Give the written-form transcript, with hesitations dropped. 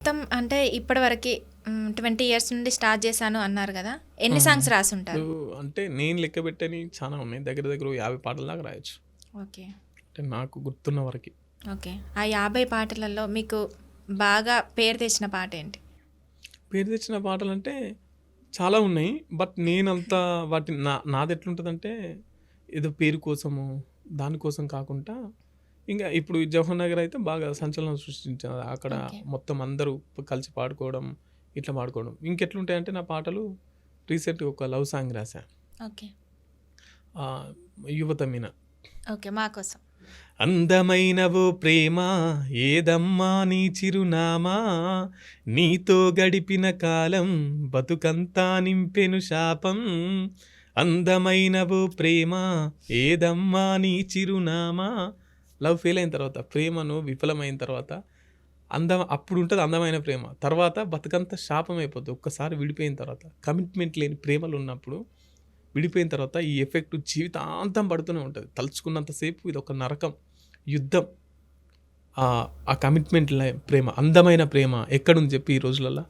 మొత్తం అంటే ఇప్పటివరకి 20 ఇయర్స్ నుండి స్టార్ట్ చేశాను అన్నారు కదా! ఎన్ని హ్మ్. సాంగ్స్ రాసుంటారు? అంటే నేను లెక్క పెట్టనివి చాలా ఉన్నాయి. దగ్గర దగ్గర ఓ 50 పాటల దాకా రాయొచ్చు. ఓకే. అంటే నాకు గుర్తున్న వరకి. ఓకే. ఆ 50 పాటలలో మీకు బాగా పేరు తెచ్చిన పాటేంటి? పేరు తెచ్చిన పాటలంటే చాలా ఉన్నాయి. బట్ నేనంత వాటిని నాదెట్లుంటదంటే ఏదో పేరు కోసమో, దానికోసం కాకుండా ఇంగ ఇప్పుడు 'జవహర్ నగర్' అయితే బాగా సంచలనం సృష్టించారు. అక్కడ ఓకే. మొత్తం అందరూ కలిసి పాడుకోవడం, ఇట్లా పాడుకోవడం. ఇంకెట్లుంటాయంటే నా పాటలు రీసెంట్‌గా ఒక లవ్ సాంగ్ రాశా. ఓకే. 'యువత మీన'. ఓకే. మా కోసం. అందమైన ఓ ప్రేమ ఏదమ్మా నీ చిరునామా నీతో గడిపిన కాలం బతుకంతా నింపెను శాపం అందమైన ఓ ప్రేమ ఏదమ్మా నీ చిరునామా లవ్ ఫెయిల్ అయిన తర్వాత ప్రేమను విఫలమైన తర్వాత అప్పుడు ఉంటుంది అందమైన ప్రేమ తర్వాత బతుకంతా శాపం అయిపోద్ది ఒక్కసారి విడిపోయిన తర్వాత కమిట్మెంట్ లేని ప్రేమలు ఉన్నప్పుడు విడిపోయిన తర్వాత ఈ ఎఫెక్ట్ జీవితాంతం పడుతూనే ఉంటుంది తలుచుకున్నంతసేపు ఇది ఒక నరకం యుద్ధం ఆ కమిట్మెంట్ ప్రేమ అందమైన ప్రేమ ఎక్కడుంది చెప్పి ఈ రోజులలో